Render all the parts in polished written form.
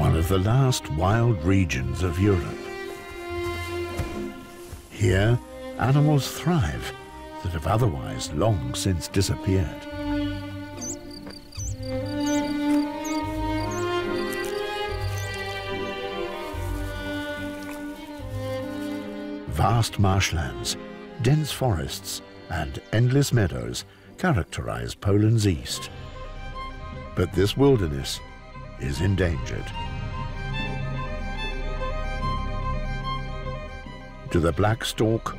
one of the last wild regions of Europe. Here, animals thrive that have otherwise long since disappeared. Vast marshlands, dense forests, and endless meadows characterize Poland's east. But this wilderness is endangered. Do the black stork,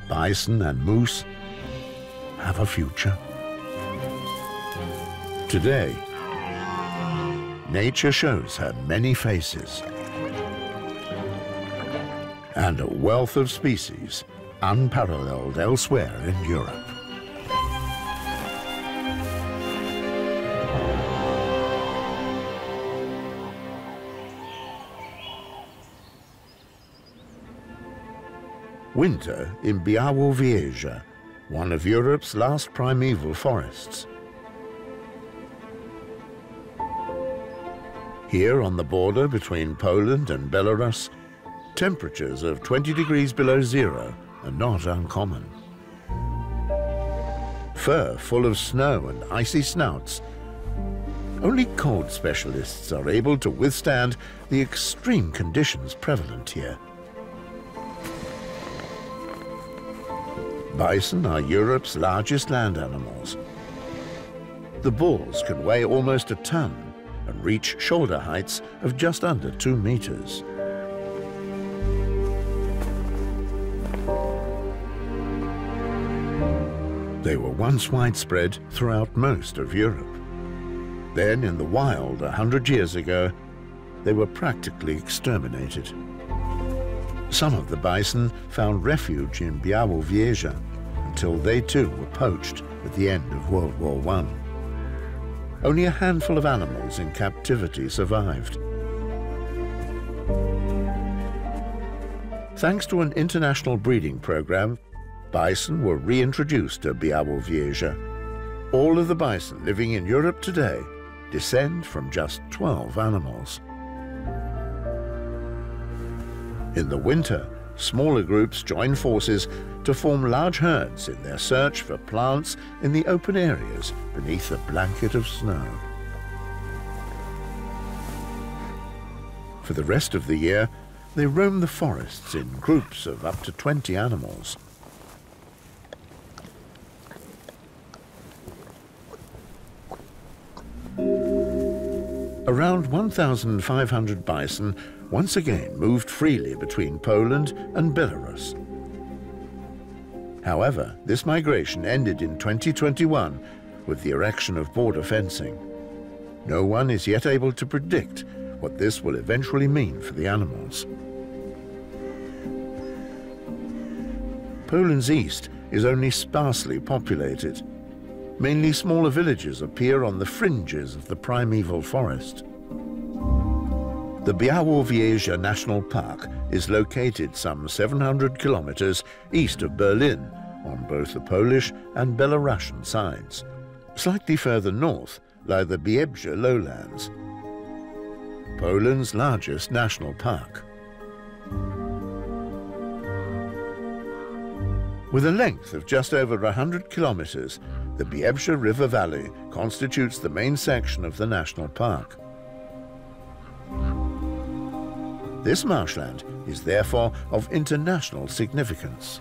bison and moose have a future? Today, nature shows her many faces and a wealth of species unparalleled elsewhere in Europe. Winter in Białowieża, one of Europe's last primeval forests. Here on the border between Poland and Belarus, temperatures of 20 degrees below zero are not uncommon. Fur full of snow and icy snouts. Only cold specialists are able to withstand the extreme conditions prevalent here. Bison are Europe's largest land animals. The bulls can weigh almost a ton and reach shoulder heights of just under 2 meters. They were once widespread throughout most of Europe. Then, in the wild 100 years ago, they were practically exterminated. Some of the bison found refuge in Białowieża until they too were poached at the end of World War I. Only a handful of animals in captivity survived. Thanks to an international breeding program, bison were reintroduced to Białowieża. All of the bison living in Europe today descend from just 12 animals. In the winter, smaller groups join forces to form large herds in their search for plants in the open areas beneath a blanket of snow. For the rest of the year, they roam the forests in groups of up to 20 animals. Around 1,500 bison once again moved freely between Poland and Belarus. However, this migration ended in 2021 with the erection of border fencing. No one is yet able to predict what this will eventually mean for the animals. Poland's east is only sparsely populated. Mainly smaller villages appear on the fringes of the primeval forest. The Biebrza National Park is located some 700 kilometers east of Berlin on both the Polish and Belarusian sides. Slightly further north lie the Biebrza lowlands, Poland's largest national park. With a length of just over 100 kilometers, the Biebrza River Valley constitutes the main section of the national park. This marshland is therefore of international significance.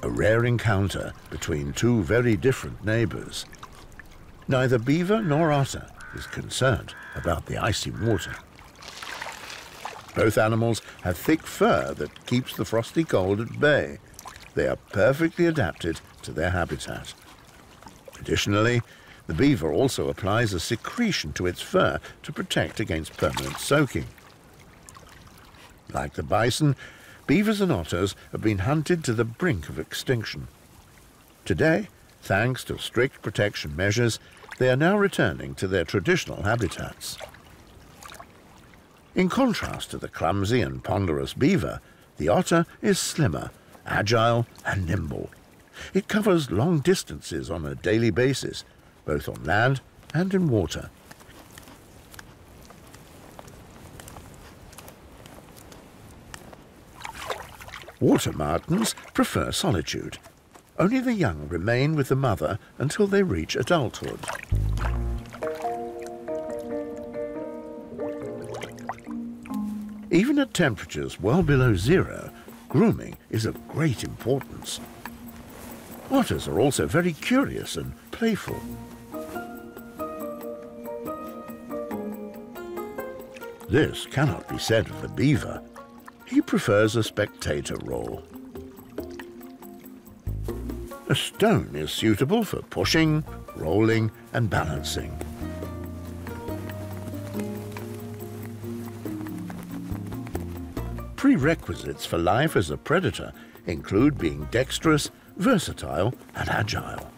A rare encounter between two very different neighbors. Neither beaver nor otter is concerned about the icy water. Both animals have thick fur that keeps the frosty cold at bay. They are perfectly adapted to their habitat. Additionally, the beaver also applies a secretion to its fur to protect against permanent soaking. Like the bison, beavers and otters have been hunted to the brink of extinction. Today, thanks to strict protection measures, they are now returning to their traditional habitats. In contrast to the clumsy and ponderous beaver, the otter is slimmer, agile and nimble. It covers long distances on a daily basis, both on land and in water. Water martens prefer solitude. Only the young remain with the mother until they reach adulthood. Even at temperatures well below zero, grooming is of great importance. Otters are also very curious and playful. This cannot be said of the beaver. He prefers a spectator role. A stone is suitable for pushing, rolling, and balancing. Prerequisites for life as a predator include being dexterous, versatile, and agile.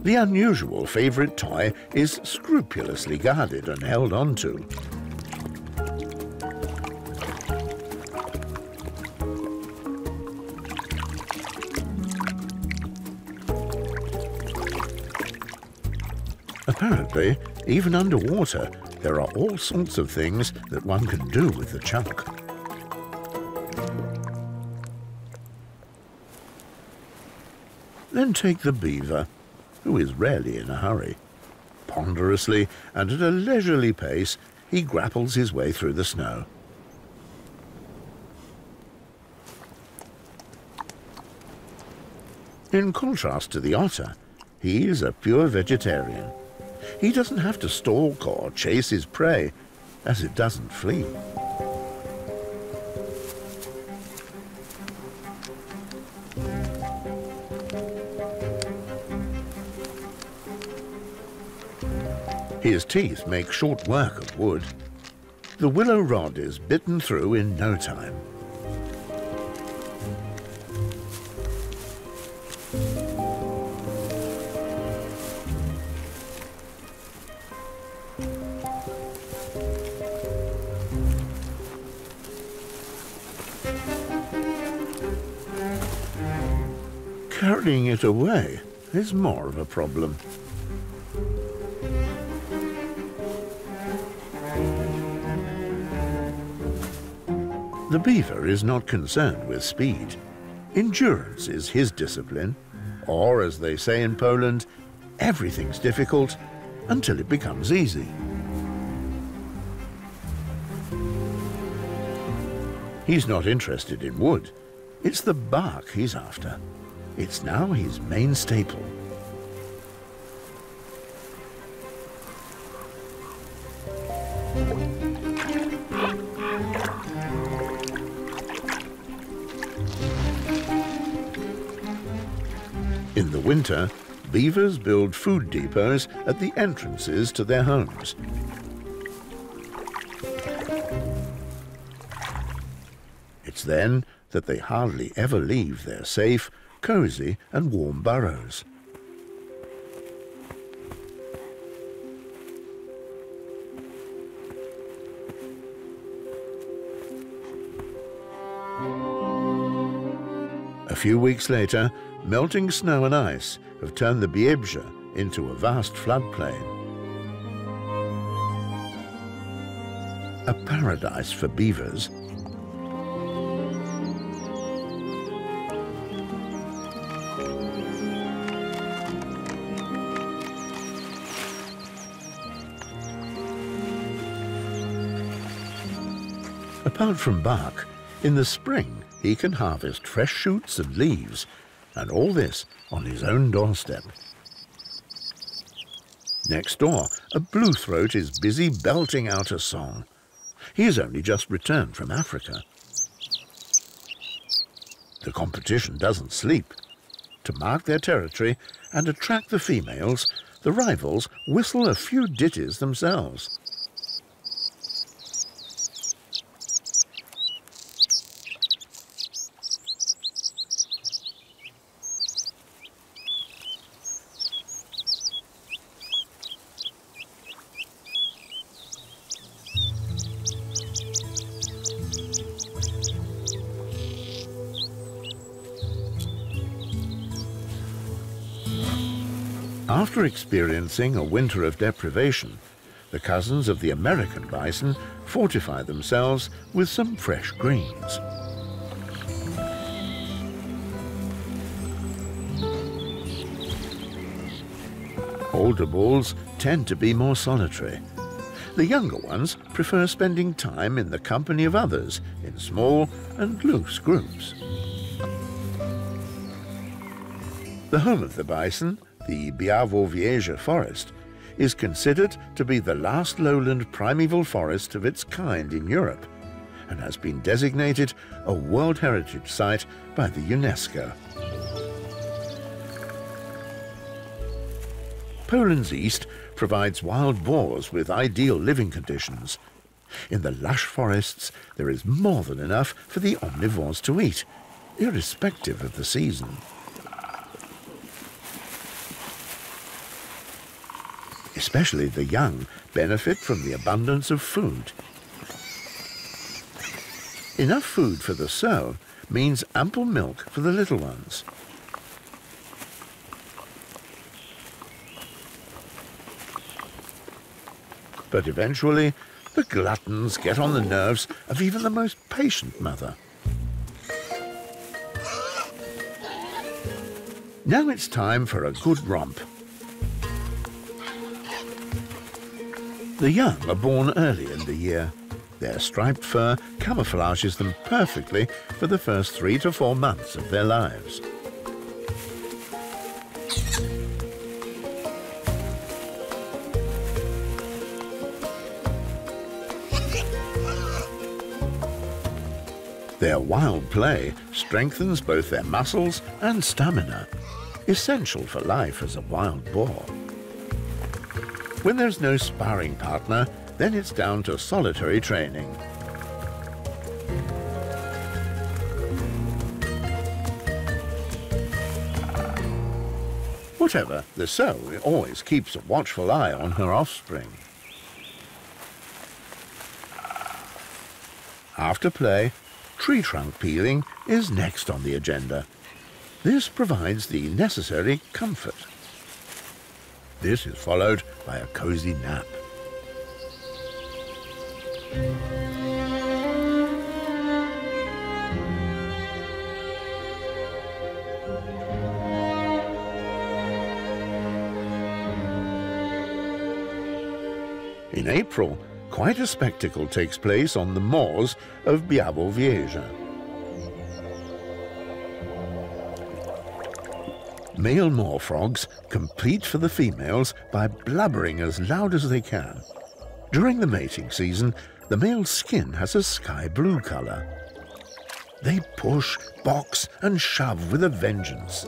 The unusual favorite toy is scrupulously guarded and held onto. Apparently, even underwater, there are all sorts of things that one can do with the chunk. Then take the beaver, who is rarely in a hurry. Ponderously and at a leisurely pace, he grapples his way through the snow. In contrast to the otter, he is a pure vegetarian. He doesn't have to stalk or chase his prey, as it doesn't flee. His teeth make short work of wood. The willow rod is bitten through in no time. Carrying it away is more of a problem. The beaver is not concerned with speed. Endurance is his discipline, or as they say in Poland, everything's difficult until it becomes easy. He's not interested in wood. It's the bark he's after. It's now his main staple. In the winter, beavers build food depots at the entrances to their homes. It's then that they hardly ever leave their safe, cozy and warm burrows. A few weeks later, melting snow and ice have turned the Biebrza into a vast floodplain. A paradise for beavers. Apart from bark, in the spring he can harvest fresh shoots and leaves, and all this on his own doorstep. Next door, a bluethroat is busy belting out a song. He has only just returned from Africa. The competition doesn't sleep. To mark their territory and attract the females, the rivals whistle a few ditties themselves. After experiencing a winter of deprivation, the cousins of the American bison fortify themselves with some fresh greens. Older bulls tend to be more solitary. The younger ones prefer spending time in the company of others in small and loose groups. The home of the bison, the Białowieża forest, is considered to be the last lowland primeval forest of its kind in Europe and has been designated a World Heritage Site by the UNESCO. Poland's east provides wild boars with ideal living conditions. In the lush forests, there is more than enough for the omnivores to eat, irrespective of the season. Especially the young benefit from the abundance of food. Enough food for the sow means ample milk for the little ones. But eventually, the gluttons get on the nerves of even the most patient mother. Now it's time for a good romp. The young are born early in the year. Their striped fur camouflages them perfectly for the first 3 to 4 months of their lives. Their wild play strengthens both their muscles and stamina, essential for life as a wild boar. When there's no sparring partner, then it's down to solitary training. Whatever, the sow always keeps a watchful eye on her offspring. After play, tree trunk peeling is next on the agenda. This provides the necessary comfort. This is followed by a cozy nap. In April, quite a spectacle takes place on the moors of Białowieża. Male moor frogs compete for the females by blubbering as loud as they can. During the mating season, the male's skin has a sky blue color. They push, box, and shove with a vengeance.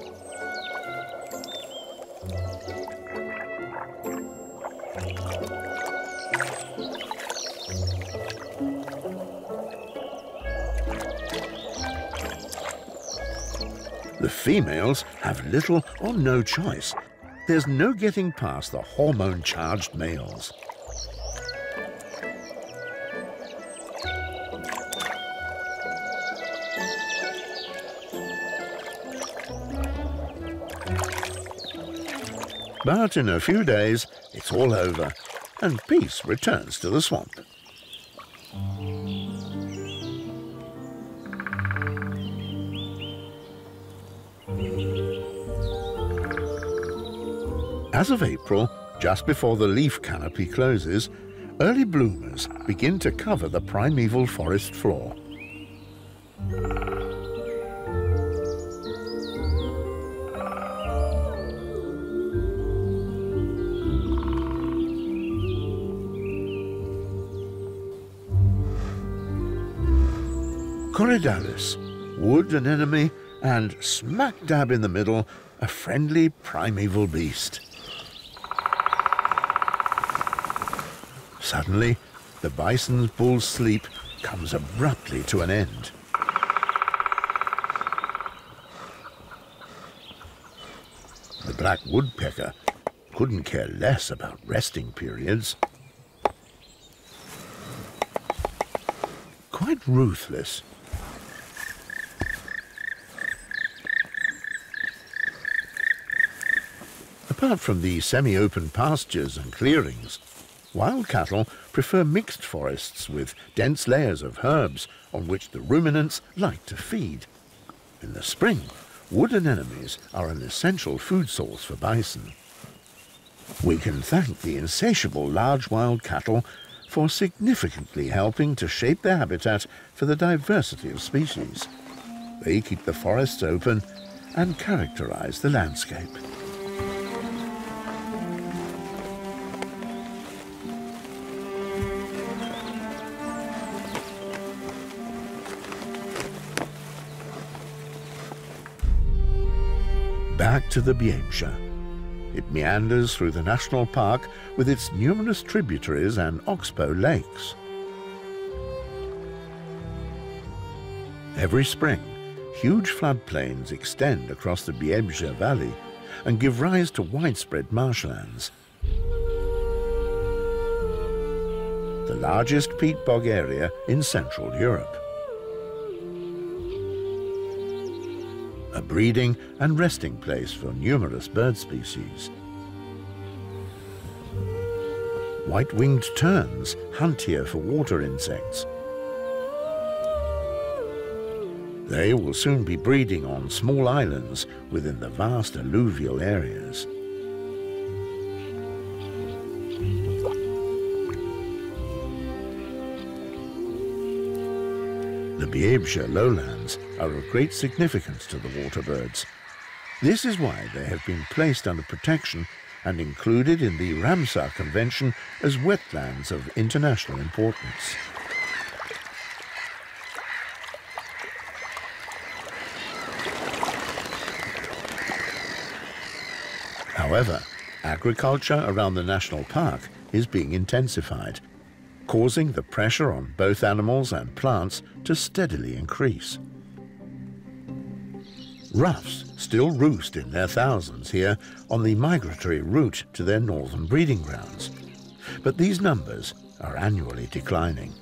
The females have little or no choice. There's no getting past the hormone-charged males. But in a few days, it's all over, and peace returns to the swamp. As of April, just before the leaf canopy closes, early bloomers begin to cover the primeval forest floor. Corydalus, wood an enemy, and smack dab in the middle, a friendly primeval beast. Suddenly, the bison's bull's sleep comes abruptly to an end. The black woodpecker couldn't care less about resting periods. Quite ruthless. A Apart from the semi-open pastures and clearings, wild cattle prefer mixed forests with dense layers of herbs on which the ruminants like to feed. In the spring, wood anemones are an essential food source for bison. We can thank the insatiable large wild cattle for significantly helping to shape their habitat for the diversity of species. They keep the forests open and characterize the landscape. Back to the Biebrza. It meanders through the national park with its numerous tributaries and oxbow lakes. Every spring, huge floodplains extend across the Biebrza Valley and give rise to widespread marshlands. The largest peat bog area in Central Europe. A breeding and resting place for numerous bird species. White-winged terns hunt here for water insects. They will soon be breeding on small islands within the vast alluvial areas. The Biebrza lowlands are of great significance to the waterbirds. This is why they have been placed under protection and included in the Ramsar Convention as wetlands of international importance. However, agriculture around the national park is being intensified, causing the pressure on both animals and plants to steadily increase. Ruffs still roost in their thousands here on the migratory route to their northern breeding grounds, but these numbers are annually declining.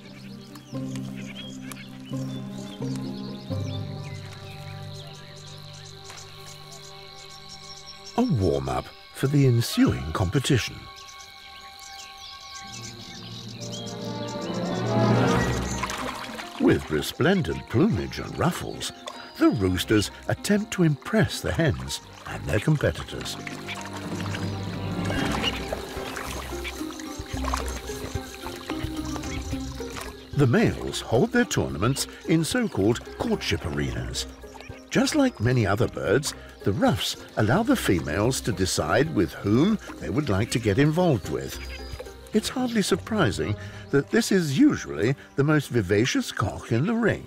A warm-up for the ensuing competition. With resplendent plumage and ruffles, the roosters attempt to impress the hens and their competitors. The males hold their tournaments in so-called courtship arenas. Just like many other birds, the ruffs allow the females to decide with whom they would like to get involved with. It's hardly surprising that this is usually the most vivacious cock in the ring.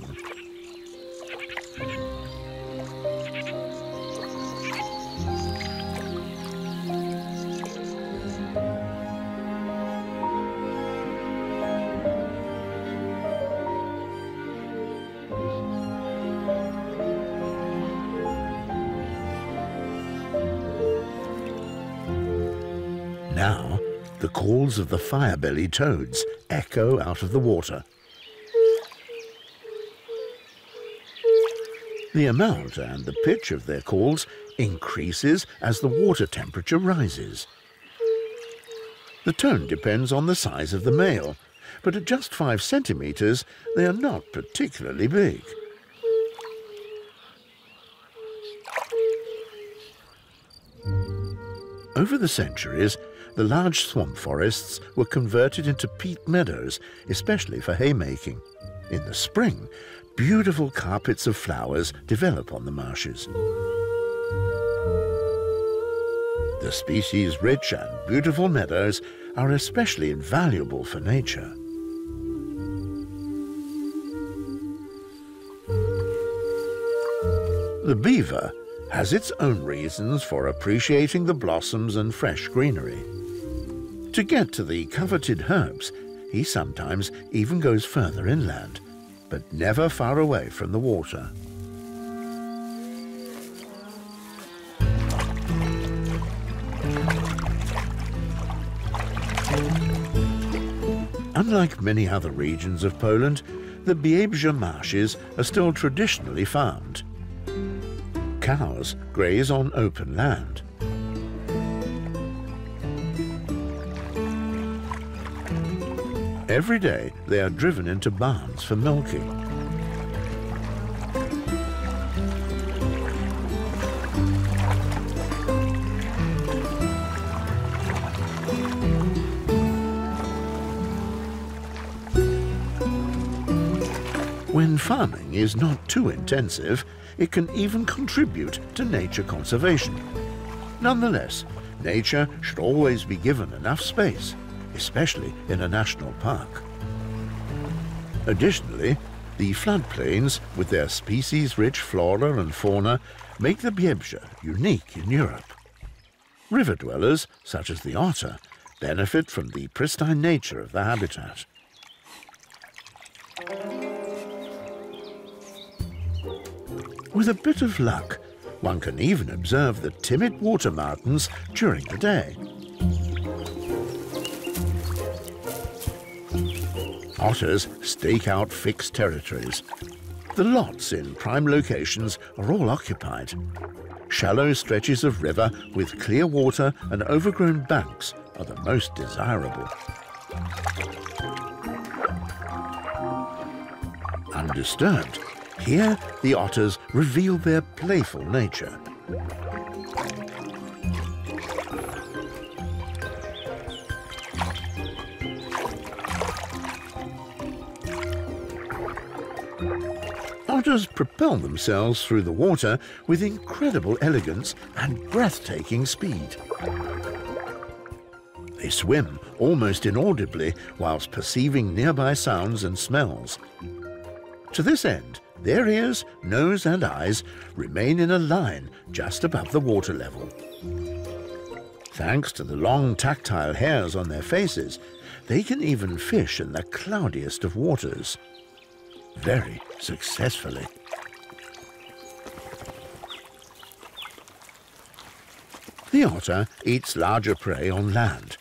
Now, the calls of the fire-bellied toads echo out of the water. The amount and the pitch of their calls increases as the water temperature rises. The tone depends on the size of the male, but at just 5 centimeters, they are not particularly big. Over the centuries, the large swamp forests were converted into peat meadows, especially for haymaking. In the spring, beautiful carpets of flowers develop on the marshes. The species-rich and beautiful meadows are especially invaluable for nature. The beaver has its own reasons for appreciating the blossoms and fresh greenery. To get to the coveted herbs, he sometimes even goes further inland, but never far away from the water. Unlike many other regions of Poland, the Biebrza marshes are still traditionally farmed. Cows graze on open land. Every day they are driven into barns for milking. When farming is not too intensive, it can even contribute to nature conservation. Nonetheless, nature should always be given enough space, especially in a national park. Additionally, the floodplains, with their species-rich flora and fauna, make the Biebrza unique in Europe. River dwellers, such as the otter, benefit from the pristine nature of the habitat. With a bit of luck, one can even observe the timid water martins during the day. Otters stake out fixed territories. The lots in prime locations are all occupied. Shallow stretches of river with clear water and overgrown banks are the most desirable. Undisturbed, here the otters reveal their playful nature. Otters propel themselves through the water with incredible elegance and breathtaking speed. They swim almost inaudibly whilst perceiving nearby sounds and smells. To this end, their ears, nose and eyes remain in a line just above the water level. Thanks to the long tactile hairs on their faces, they can even fish in the cloudiest of waters. Very successfully. The otter eats larger prey on land.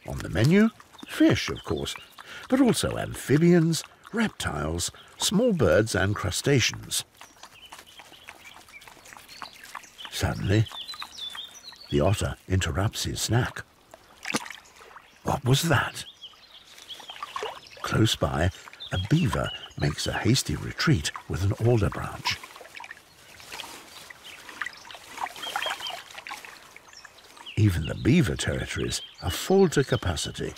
On the menu, fish, of course, but also amphibians, reptiles, small birds and crustaceans. Suddenly, the otter interrupts his snack. What was that? Close by, a beaver makes a hasty retreat with an alder branch. Even the beaver territories are full to capacity.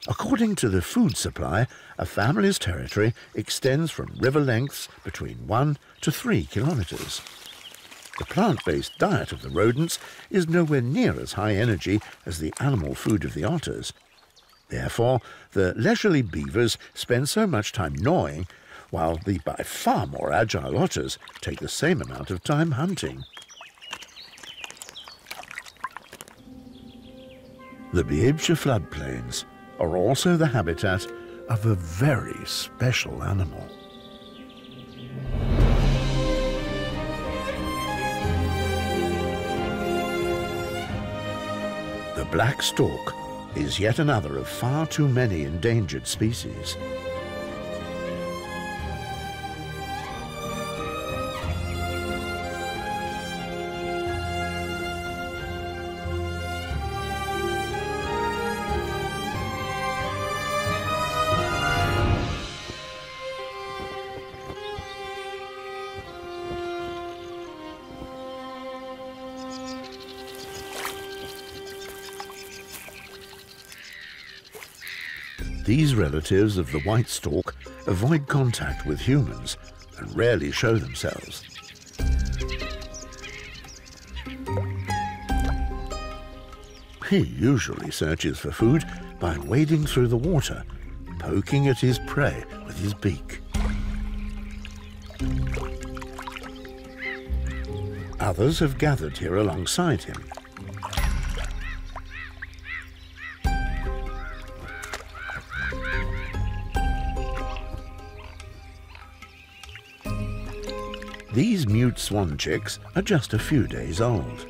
According to the food supply, a family's territory extends from river lengths between 1 to 3 kilometers. The plant-based diet of the rodents is nowhere near as high energy as the animal food of the otters. Therefore, the leisurely beavers spend so much time gnawing, while the by far more agile otters take the same amount of time hunting. The Biebrza floodplains are also the habitat of a very special animal. The black stork is yet another of far too many endangered species. These relatives of the white stork avoid contact with humans and rarely show themselves. He usually searches for food by wading through the water, poking at his prey with his beak. Others have gathered here alongside him. These mute swan chicks are just a few days old.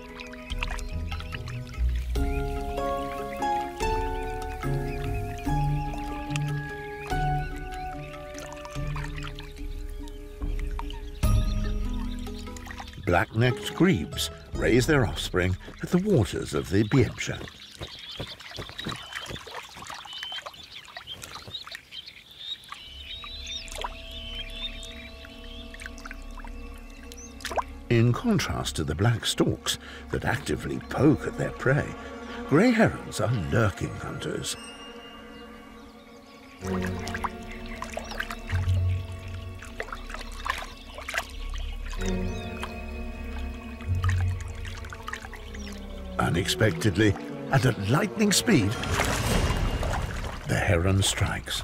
Black-necked grebes raise their offspring at the waters of the Biebrza. In contrast to the black storks that actively poke at their prey, grey herons are lurking hunters. Unexpectedly, and at lightning speed, the heron strikes.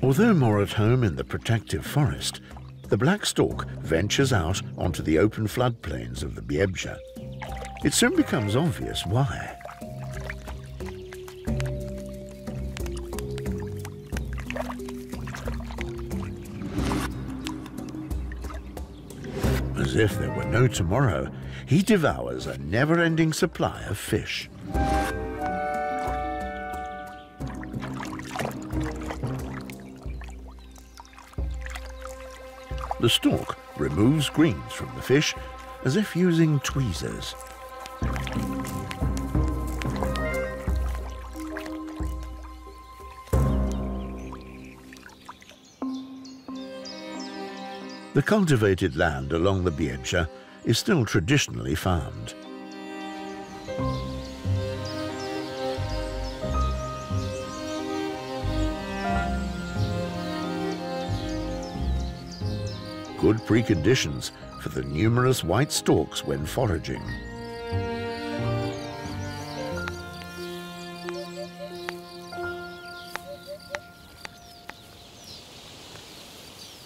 Although more at home in the protective forest, the black stork ventures out onto the open floodplains of the Biebrza. It soon becomes obvious why. As if there were no tomorrow, he devours a never-ending supply of fish. The stork removes greens from the fish as if using tweezers. The cultivated land along the Biebrza is still traditionally farmed. Good preconditions for the numerous white storks when foraging.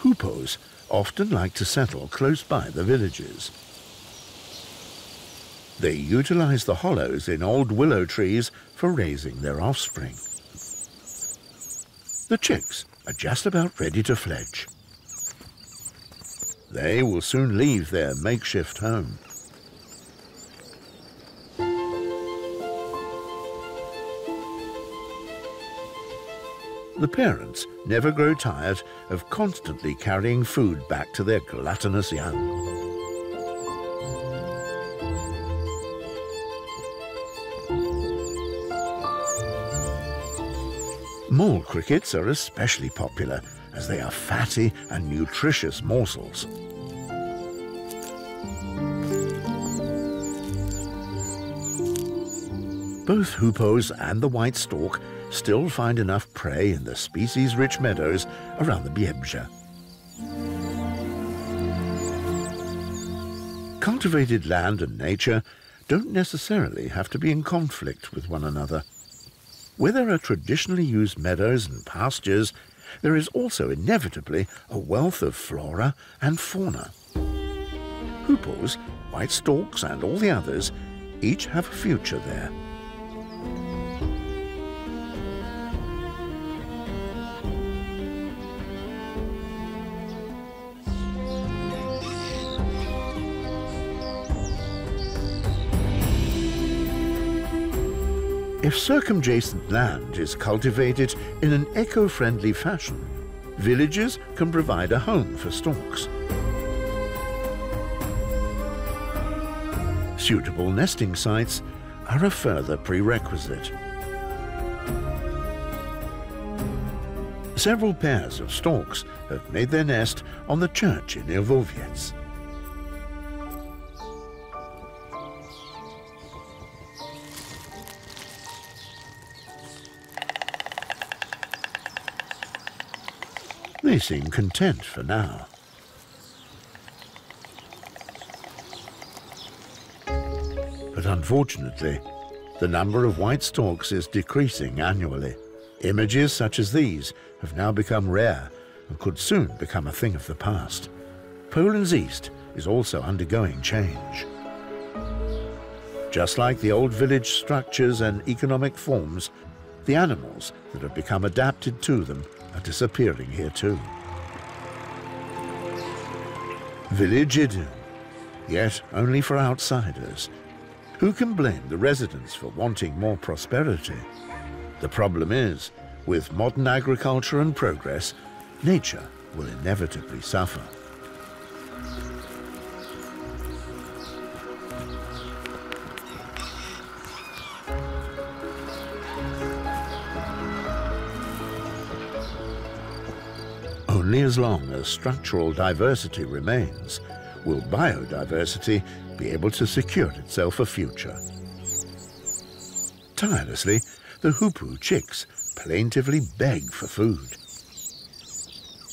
Hoopoes often like to settle close by the villages. They utilize the hollows in old willow trees for raising their offspring. The chicks are just about ready to fledge. They will soon leave their makeshift home. The parents never grow tired of constantly carrying food back to their gluttonous young. Mole crickets are especially popular as they are fatty and nutritious morsels. Both hoopoes and the white stork still find enough prey in the species-rich meadows around the Biebrza. Cultivated land and nature don't necessarily have to be in conflict with one another. Where there are traditionally used meadows and pastures, there is also inevitably a wealth of flora and fauna. Hoopoes, white storks and all the others each have a future there. If circumjacent land is cultivated in an eco-friendly fashion, villages can provide a home for storks. Suitable nesting sites are a further prerequisite. Several pairs of storks have made their nest on the church in Białowieża. They seem content for now. But unfortunately, the number of white storks is decreasing annually. Images such as these have now become rare and could soon become a thing of the past. Poland's east is also undergoing change. Just like the old village structures and economic forms, the animals that have become adapted to them are disappearing here too. Village idyll, yet only for outsiders. Who can blame the residents for wanting more prosperity? The problem is, with modern agriculture and progress, nature will inevitably suffer. Only as long as structural diversity remains will biodiversity be able to secure itself a future. Tirelessly, the hoopoe chicks plaintively beg for food.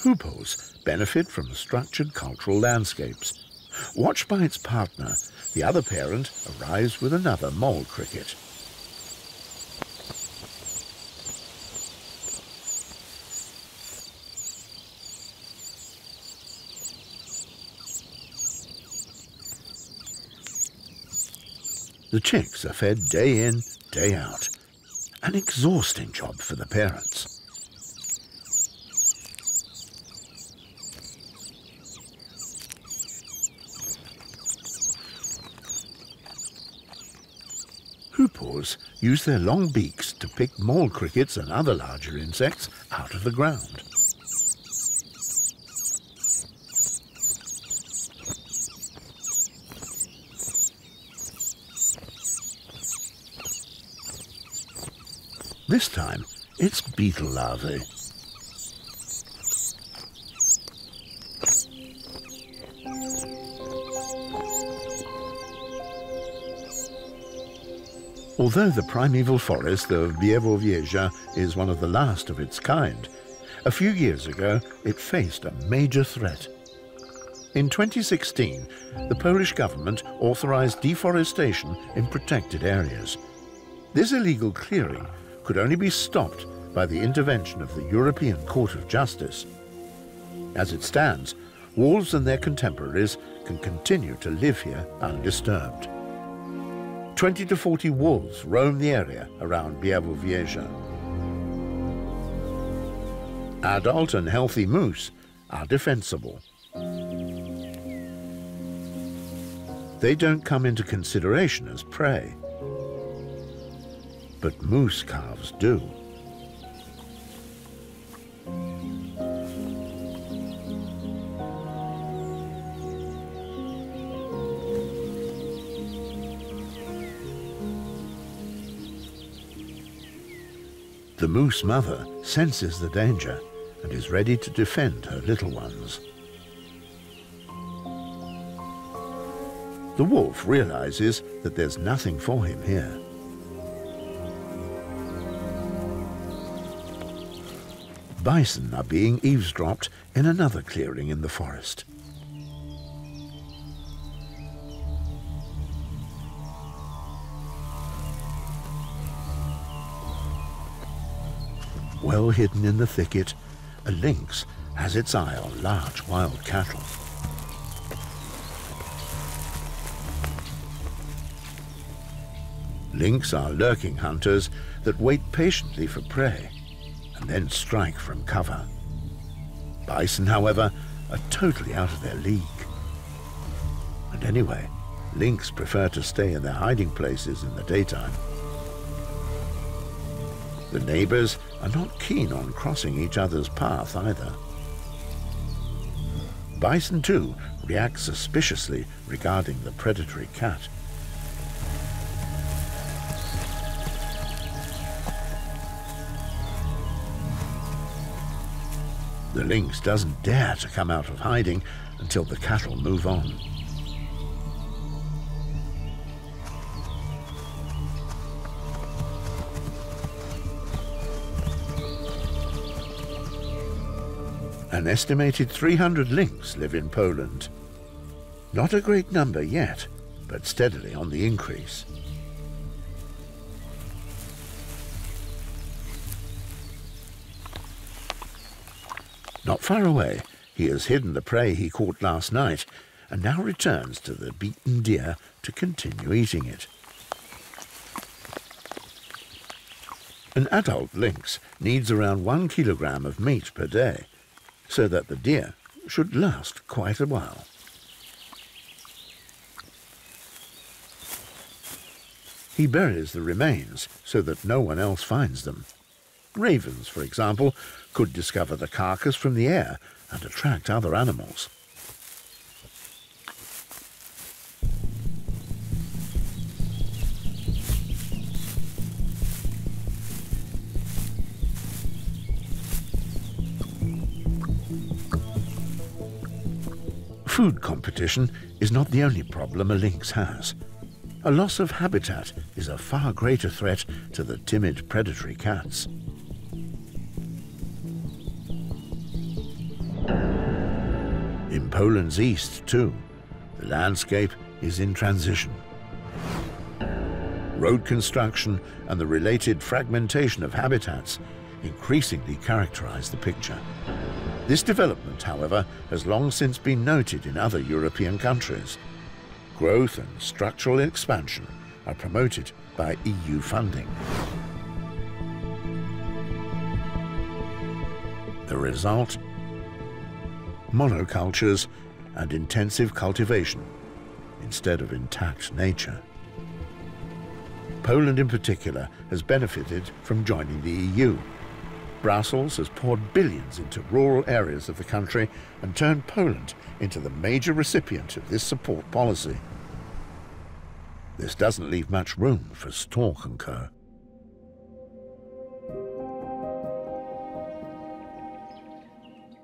Hoopos benefit from structured cultural landscapes. Watched by its partner, the other parent arrives with another mole cricket. The chicks are fed day in, day out. An exhausting job for the parents. Hoopoes use their long beaks to pick mole crickets and other larger insects out of the ground. This time, it's beetle larvae. Although the primeval forest of Białowieża is one of the last of its kind, a few years ago it faced a major threat. In 2016, the Polish government authorized deforestation in protected areas. This illegal clearing could only be stopped by the intervention of the European Court of Justice. As it stands, wolves and their contemporaries can continue to live here undisturbed. 20 to 40 wolves roam the area around Białowieża. Adult and healthy moose are defensible. They don't come into consideration as prey, but moose calves do. The moose mother senses the danger and is ready to defend her little ones. The wolf realizes that there's nothing for him here. Bison are being eavesdropped in another clearing in the forest. Well hidden in the thicket, a lynx has its eye on large wild cattle. Lynx are lurking hunters that wait patiently for prey and then strike from cover. Bison, however, are totally out of their league. And anyway, lynx prefer to stay in their hiding places in the daytime. The neighbors are not keen on crossing each other's path either. Bison, too, react suspiciously regarding the predatory cat. The lynx doesn't dare to come out of hiding until the cattle move on. An estimated 300 lynx live in Poland. Not a great number yet, but steadily on the increase. Not far away, he has hidden the prey he caught last night and now returns to the beaten deer to continue eating it. An adult lynx needs around 1 kilogram of meat per day, so that the deer should last quite a while. He buries the remains so that no one else finds them. Ravens, for example, could discover the carcass from the air and attract other animals. Food competition is not the only problem a lynx has. A loss of habitat is a far greater threat to the timid predatory cats. In Poland's east, too, the landscape is in transition. Road construction and the related fragmentation of habitats increasingly characterize the picture. This development, however, has long since been noted in other European countries. Growth and structural expansion are promoted by EU funding. The result? Monocultures and intensive cultivation instead of intact nature. Poland in particular has benefited from joining the EU. Brussels has poured billions into rural areas of the country and turned Poland into the major recipient of this support policy. This doesn't leave much room for Stork and Co.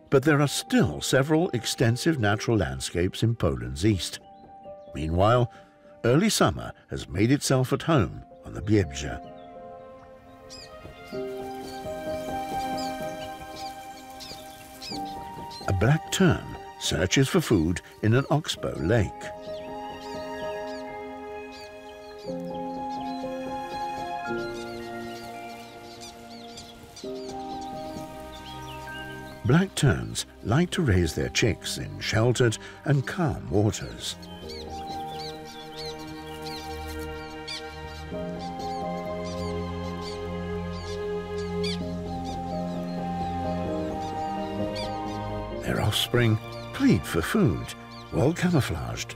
But there are still several extensive natural landscapes in Poland's east. Meanwhile, early summer has made itself at home on the Biebrza. A black tern searches for food in an oxbow lake. Black terns like to raise their chicks in sheltered and calm waters. Their offspring plead for food, well camouflaged.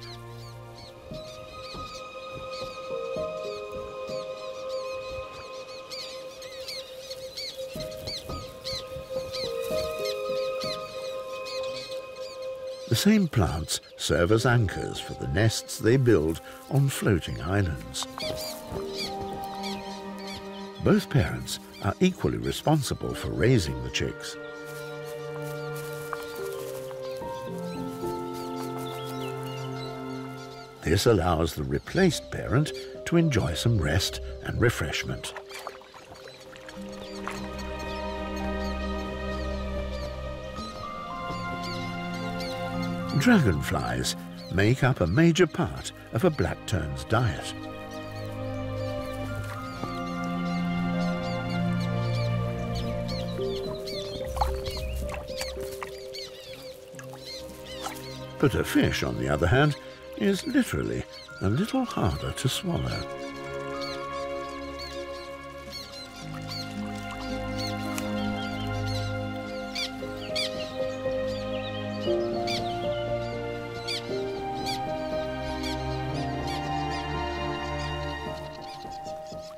The same plants serve as anchors for the nests they build on floating islands. Both parents are equally responsible for raising the chicks. This allows the replaced parent to enjoy some rest and refreshment. Dragonflies make up a major part of a black tern's diet. But a fish, on the other hand, is literally a little harder to swallow.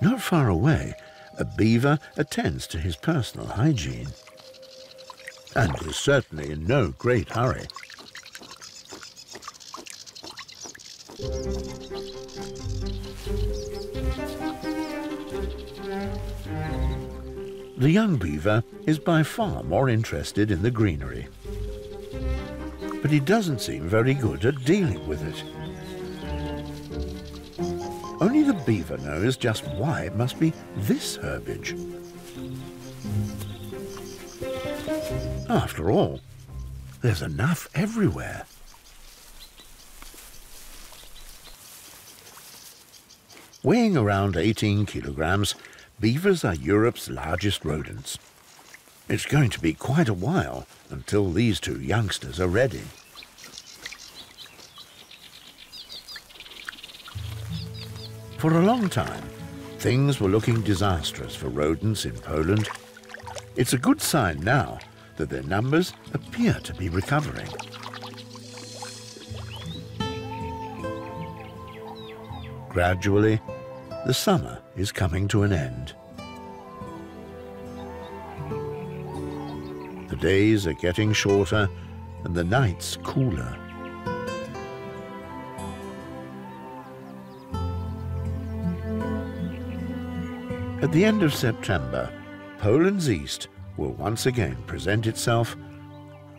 Not far away, a beaver attends to his personal hygiene and is certainly in no great hurry. The young beaver is by far more interested in the greenery, but he doesn't seem very good at dealing with it. Only the beaver knows just why it must be this herbage. After all, there's enough everywhere. Weighing around 18 kilograms, beavers are Europe's largest rodents. It's going to be quite a while until these two youngsters are ready. For a long time, things were looking disastrous for rodents in Poland. It's a good sign now that their numbers appear to be recovering. Gradually, the summer is coming to an end. The days are getting shorter and the nights cooler. At the end of September, Poland's east will once again present itself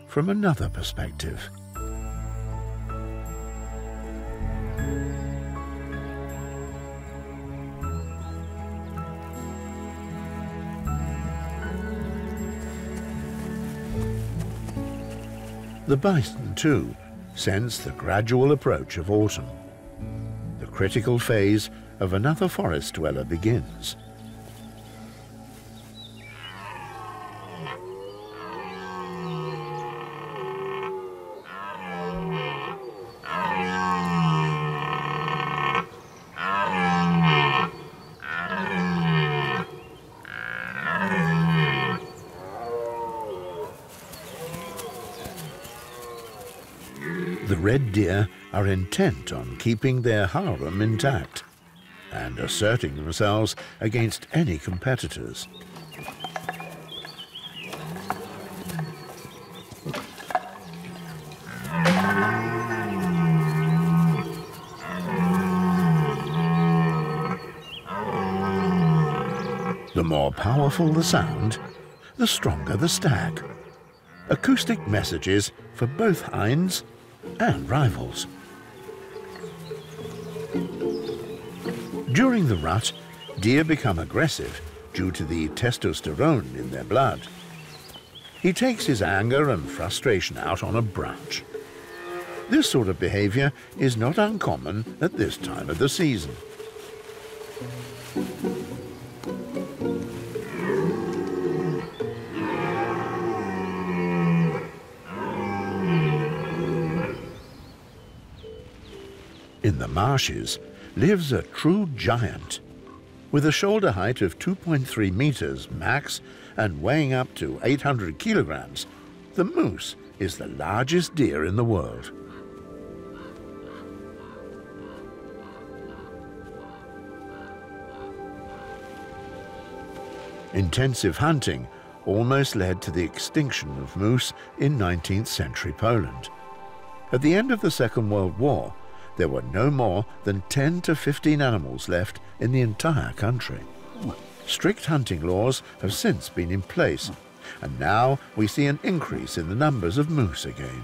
from another perspective. The bison, too, sense the gradual approach of autumn. The critical phase of another forest dweller begins. The red deer are intent on keeping their harem intact and asserting themselves against any competitors. The more powerful the sound, the stronger the stag. Acoustic messages for both hinds and rivals. During the rut, deer become aggressive due to the testosterone in their blood. He takes his anger and frustration out on a branch. This sort of behavior is not uncommon at this time of the season. In the marshes lives a true giant. With a shoulder height of 2.3 meters max and weighing up to 800 kilograms, the moose is the largest deer in the world. Intensive hunting almost led to the extinction of moose in 19th century Poland. At the end of the Second World War, there were no more than 10 to 15 animals left in the entire country. Strict hunting laws have since been in place, and now we see an increase in the numbers of moose again.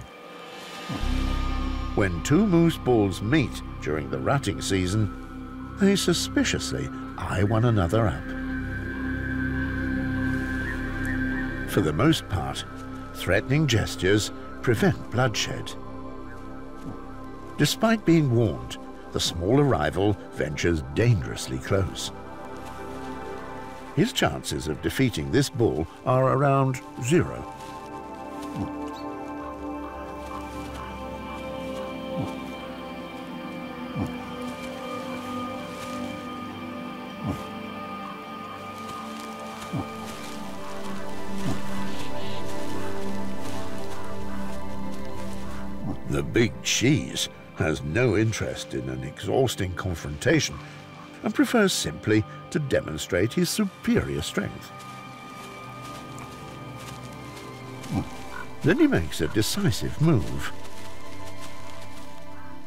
When two moose bulls meet during the rutting season, they suspiciously eye one another up. For the most part, threatening gestures prevent bloodshed. Despite being warned, the smaller rival ventures dangerously close. His chances of defeating this bull are around 0. The big cheese has no interest in an exhausting confrontation and prefers simply to demonstrate his superior strength. Then he makes a decisive move.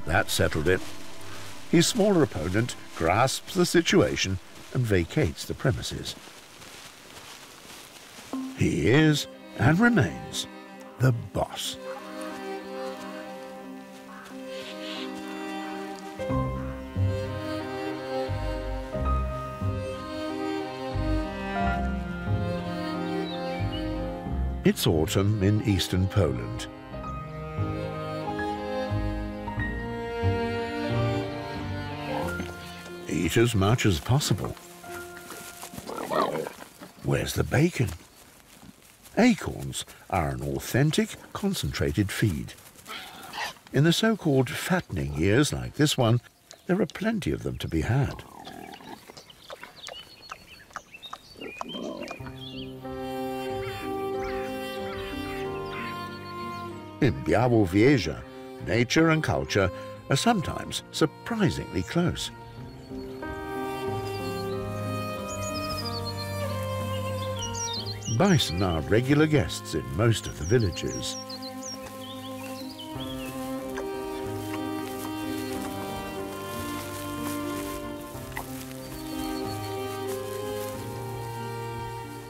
That settled it. His smaller opponent grasps the situation and vacates the premises. He is, and remains, the boss. It's autumn in eastern Poland. Eat as much as possible. Where's the bacon? Acorns are an authentic, concentrated feed. In the so-called fattening years like this one, there are plenty of them to be had. In Białowieża, nature and culture are sometimes surprisingly close. Bison are regular guests in most of the villages.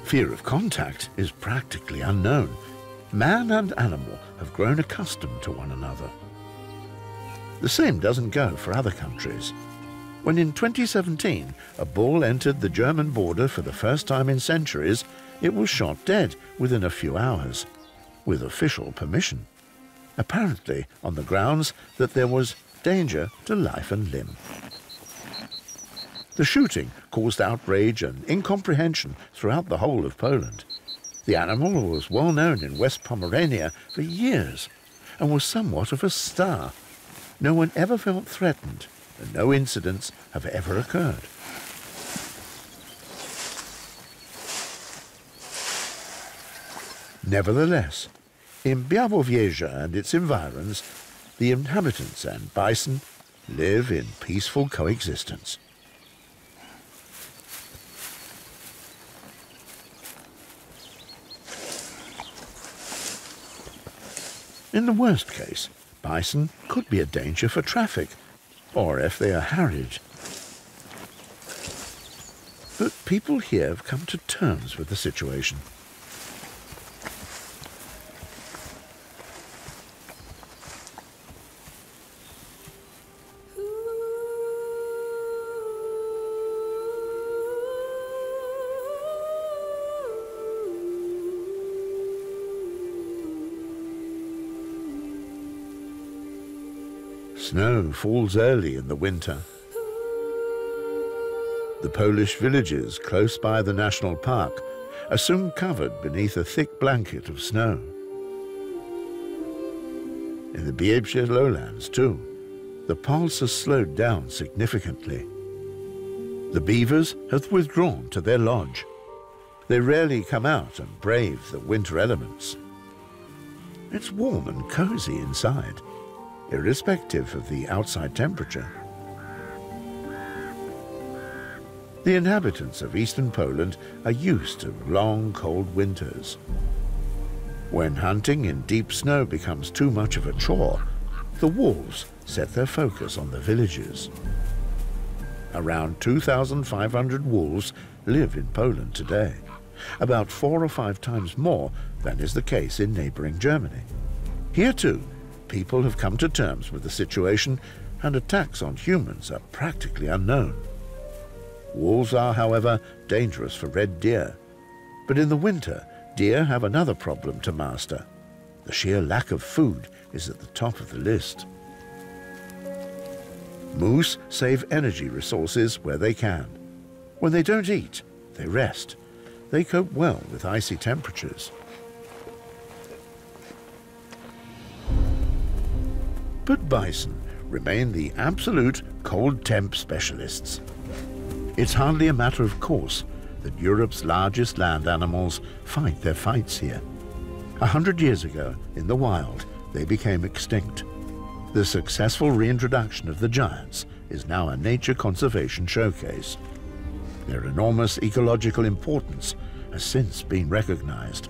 Fear of contact is practically unknown. Man and animal have grown accustomed to one another. The same doesn't go for other countries. When in 2017 a bull entered the German border for the first time in centuries, it was shot dead within a few hours, with official permission. apparently on the grounds that there was danger to life and limb. The shooting caused outrage and incomprehension throughout the whole of Poland. The animal was well known in West Pomerania for years and was somewhat of a star. No one ever felt threatened, and no incidents have ever occurred. Nevertheless, in Białowieża and its environs, the inhabitants and bison live in peaceful coexistence. In the worst case, bison could be a danger for traffic, or if they are harried. But people here have come to terms with the situation. Snow falls early in the winter. The Polish villages close by the national park are soon covered beneath a thick blanket of snow. In the Biebrza lowlands, too, the pulse has slowed down significantly. The beavers have withdrawn to their lodge. They rarely come out and brave the winter elements. It's warm and cozy inside, irrespective of the outside temperature. The inhabitants of eastern Poland are used to long, cold winters. When hunting in deep snow becomes too much of a chore, the wolves set their focus on the villages. Around 2,500 wolves live in Poland today, about 4 or 5 times more than is the case in neighboring Germany. Here too, people have come to terms with the situation, and attacks on humans are practically unknown. Wolves are, however, dangerous for red deer. But in the winter, deer have another problem to master. The sheer lack of food is at the top of the list. Moose save energy resources where they can. When they don't eat, they rest. They cope well with icy temperatures. But bison remain the absolute cold temp specialists. It's hardly a matter of course that Europe's largest land animals fight their fights here. 100 years ago, in the wild, they became extinct. The successful reintroduction of the giants is now a nature conservation showcase. Their enormous ecological importance has since been recognized.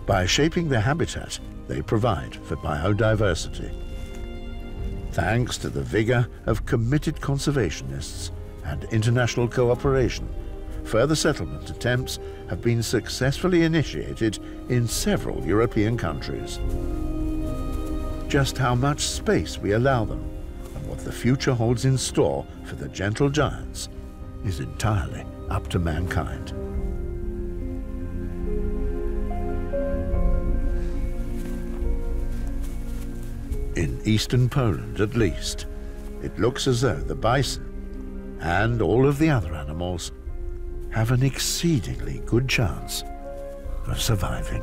By shaping their habitat, they provide for biodiversity. Thanks to the vigor of committed conservationists and international cooperation, further settlement attempts have been successfully initiated in several European countries. Just how much space we allow them and what the future holds in store for the gentle giants is entirely up to mankind. In eastern Poland, at least, it looks as though the bison and all of the other animals have an exceedingly good chance of surviving.